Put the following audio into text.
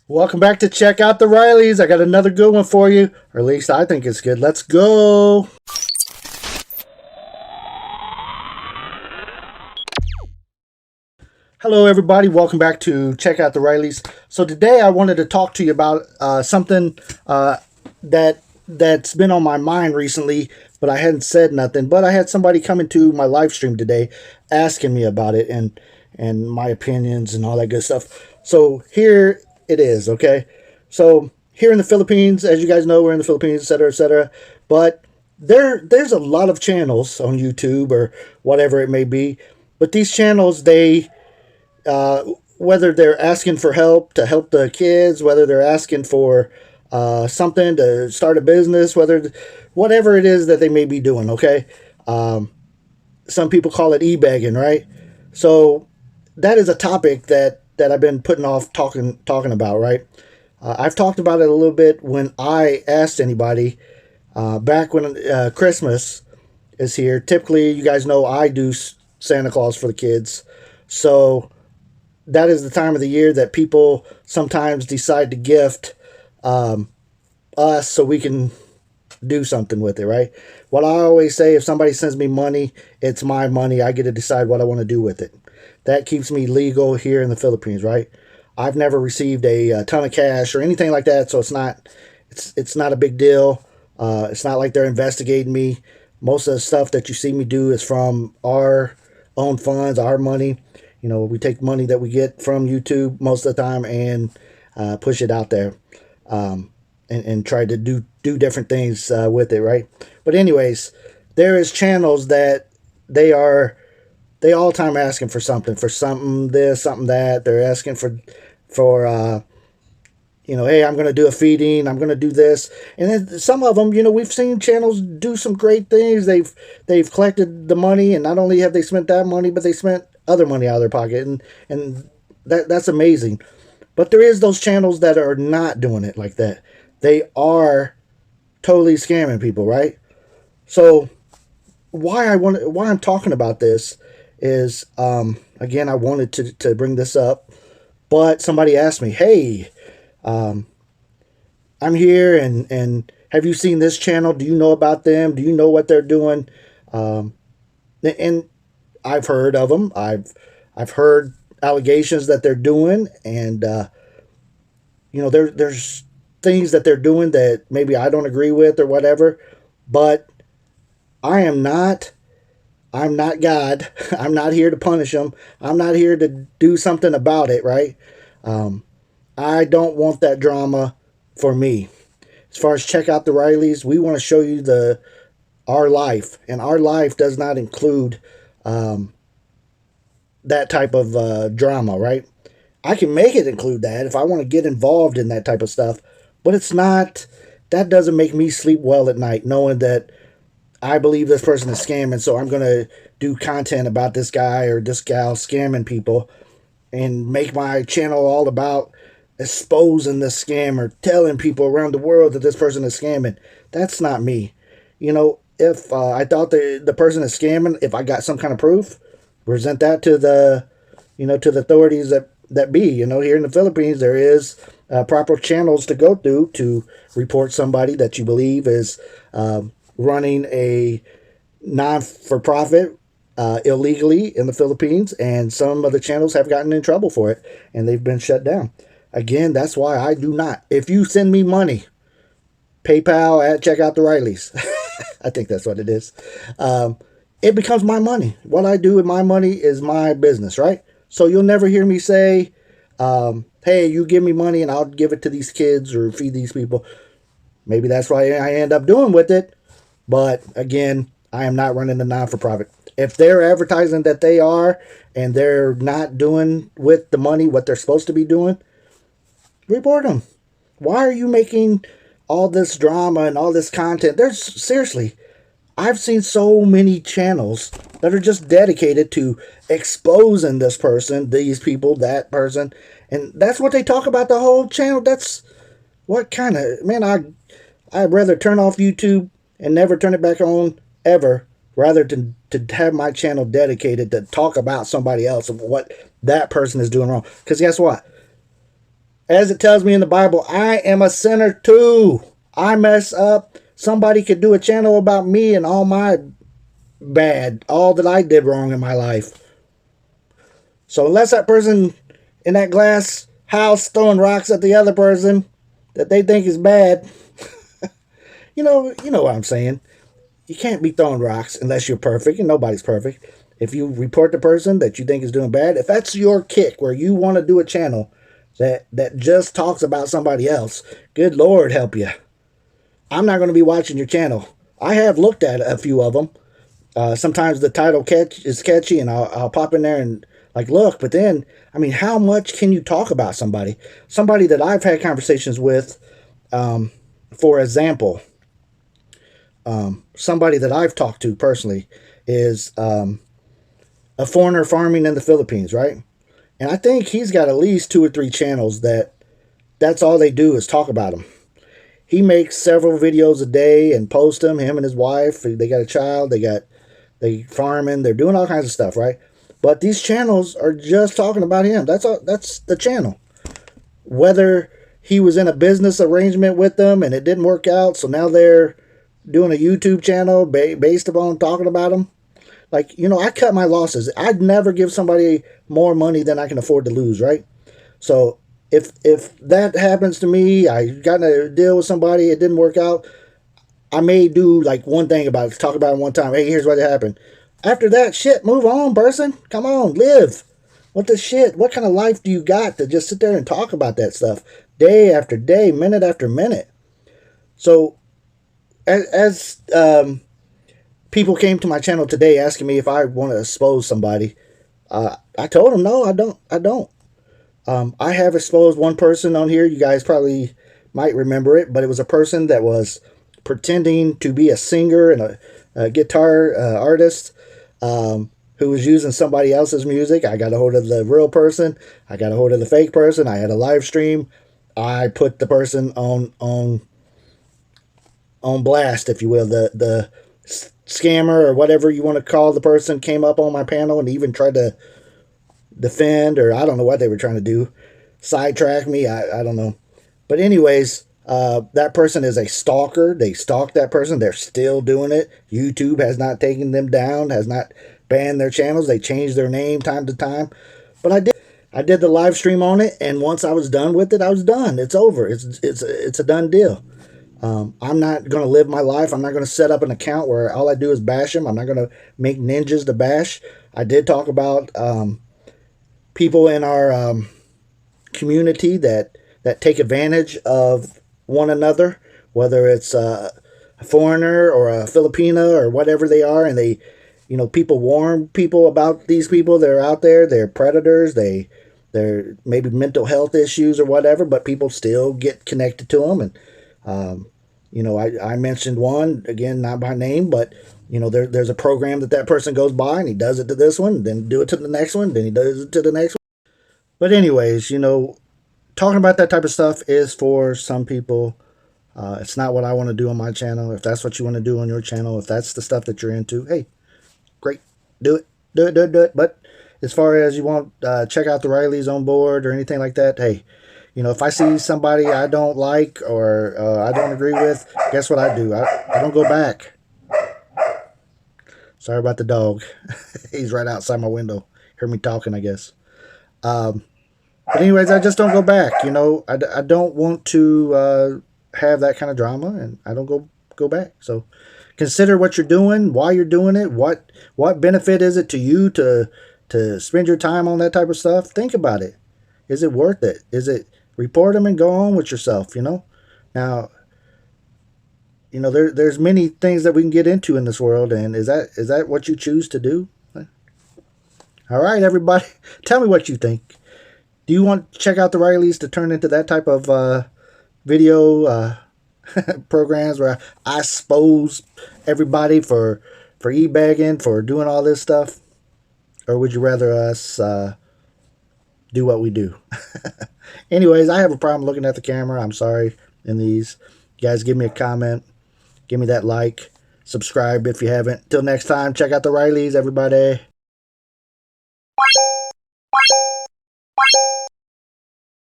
Welcome back to Check Out the Rileys. I got another good one for you, or at least I think it's good. Let's go. Hello, everybody. Welcome back to Check Out the Rileys. So today I wanted to talk to you about something that's been on my mind recently, but I hadn't said nothing. But I had somebody come into my live stream today asking me about it and my opinions and all that good stuff. So here it is, okay? So here in the Philippines, as you guys know, we're in the Philippines, etc., etc. But there's a lot of channels on YouTube or whatever it may be. But these channels, whether they're asking for help to help the kids, whether they're asking for something to start a business, whatever it is that they may be doing, okay? Some people call it e-begging, right? So that is a topic that I've been putting off talking about, right? I've talked about it a little bit when I asked anybody back when Christmas is here. Typically, you guys know I do Santa Claus for the kids. So that is the time of the year that people sometimes decide to gift us so we can do something with it, right? What I always say, if somebody sends me money, it's my money. I get to decide what I want to do with it. That keeps me legal here in the Philippines, right? I've never received a ton of cash or anything like that, so it's not a big deal. It's not like they're investigating me. Most of the stuff that you see me do is from our own funds, our money. You know, we take money that we get from YouTube most of the time and push it out there and try to do different things with it, right? But anyways, there is channels that they all the time asking for something this, something that. They're asking for hey, I'm going to do a feeding, I'm going to do this. And then some of them, we've seen channels do some great things. They've collected the money, and not only have they spent that money, but they spent other money out of their pocket, and that's amazing. But there is those channels that are not doing it like that. They are totally scamming people, right? So why I'm talking about this is again, I wanted to bring this up, but somebody asked me, hey, I'm here, and have you seen this channel? Do you know about them? Do you know what they're doing? And I've heard of them. I've heard allegations that they're doing, and there's things that they're doing that maybe I don't agree with or whatever. But I'm not God. I'm not here to punish them. I'm not here to do something about it, right? I don't want that drama for me. As far as Check Out the Rileys, we want to show you our life, and our life does not include that type of drama, right? I can make it include that if I want to get involved in that type of stuff, but it's not. That doesn't make me sleep well at night, knowing that I believe this person is scamming, so I'm going to do content about this guy or this gal scamming people and make my channel all about exposing the scam or telling people around the world that this person is scamming. That's not me. If I thought the person is scamming, if I got some kind of proof, present that to the authorities that be. Here in the Philippines, there is proper channels to go through to report somebody that you believe is running a non-for-profit illegally in the Philippines, and some of the channels have gotten in trouble for it, and they've been shut down. Again, that's why I do not. If you send me money, PayPal at CheckouttheRileys, I think that's what it is, it becomes my money. What I do with my money is my business, right? So you'll never hear me say, hey, you give me money and I'll give it to these kids or feed these people. Maybe that's why I end up doing with it. But again, I am not running the non-for-profit. If they're advertising that they are, and they're not doing with the money what they're supposed to be doing, report them. Why are you making all this drama and all this content? Seriously, I've seen so many channels that are just dedicated to exposing this person, these people, that person, and that's what they talk about the whole channel. That's what kind of, man, I'd rather turn off YouTube and never turn it back on ever, rather than to have my channel dedicated to talk about somebody else and what that person is doing wrong. Because guess what? As it tells me in the Bible, I am a sinner too. I mess up. Somebody could do a channel about me and all my bad, all that I did wrong in my life. So unless that person in that glass house throwing rocks at the other person that they think is bad, you know what I'm saying. You can't be throwing rocks unless you're perfect, and nobody's perfect. If you report the person that you think is doing bad, if that's your kick where you want to do a channel that just talks about somebody else, good Lord help you. I'm not going to be watching your channel. I have looked at a few of them. Sometimes the title is catchy, and I'll pop in there and like look. But then, I mean, how much can you talk about somebody? Somebody that I've had conversations with, for example, somebody that I've talked to personally is a foreigner farming in the Philippines, right? And I think he's got at least 2 or 3 channels that's all they do is talk about him. He makes several videos a day and posts them. Him and his wife, they got a child, they farming, they're doing all kinds of stuff, right? But these channels are just talking about him. That's all. That's the channel. Whether he was in a business arrangement with them and it didn't work out, so now they're doing a YouTube channel based upon talking about him. Like, I cut my losses. I'd never give somebody more money than I can afford to lose, right? So if that happens to me, I got in a deal with somebody, it didn't work out, I may do like one thing about it, talk about it one time. Hey, here's what happened. After that, shit, move on, person. Come on, live. What the shit? What kind of life do you got to just sit there and talk about that stuff day after day, minute after minute? So as people came to my channel today asking me if I want to expose somebody, I told them no, I don't. I have exposed one person on here. You guys probably might remember it, but it was a person that was pretending to be a singer and a guitar artist, who was using somebody else's music. I got a hold of the real person. I got a hold of the fake person. I had a live stream. I put the person on blast, if you will. The scammer or whatever you want to call the person came up on my panel and even tried to defend, or I don't know what they were trying to do, sidetrack me. I don't know. But anyways, that person is a stalker. They stalked that person. They're still doing it. YouTube has not taken them down, has not banned their channels. They changed their name time to time. But I did the live stream on it, and once I was done with it, I was done. It's over. It's a done deal. I'm not going to live my life. I'm not going to set up an account where all I do is bash them. I'm not going to make ninjas to bash. I did talk about people in our community that take advantage of one another, whether it's a foreigner or a Filipina or whatever they are, and they, people warn people about these people. They're out there. They're predators. They're maybe mental health issues or whatever, but people still get connected to them. And I mentioned one, again, not by name, but there's a program that person goes by, and he does it to this one, then do it to the next one, then he does it to the next one. But anyways, talking about that type of stuff is for some people. It's not what I want to do on my channel. If that's what you want to do on your channel, if that's the stuff that you're into, hey, great, do it. But as far as you want, check out the Rileys on board or anything like that, hey, if I see somebody I don't like or I don't agree with, guess what I do? I don't go back. Sorry about the dog. He's right outside my window. Heard me talking, I guess. But anyways, I just don't go back. I don't want to have that kind of drama, and I don't go back. So consider what you're doing, why you're doing it, what benefit is it to you to spend your time on that type of stuff. Think about it. Is it worth it? Is it report them and go on with yourself? Now, there's many things that we can get into in this world, and is that what you choose to do? All right, everybody, tell me what you think. Do you want to check out the Rileys to turn into that type of video programs where I expose everybody for e-bagging, for doing all this stuff? Or would you rather us do what we do? Anyways, I have a problem looking at the camera. I'm sorry in these. You guys give me a comment. Give me that like. Subscribe if you haven't. Till next time, check out the Rileys, everybody.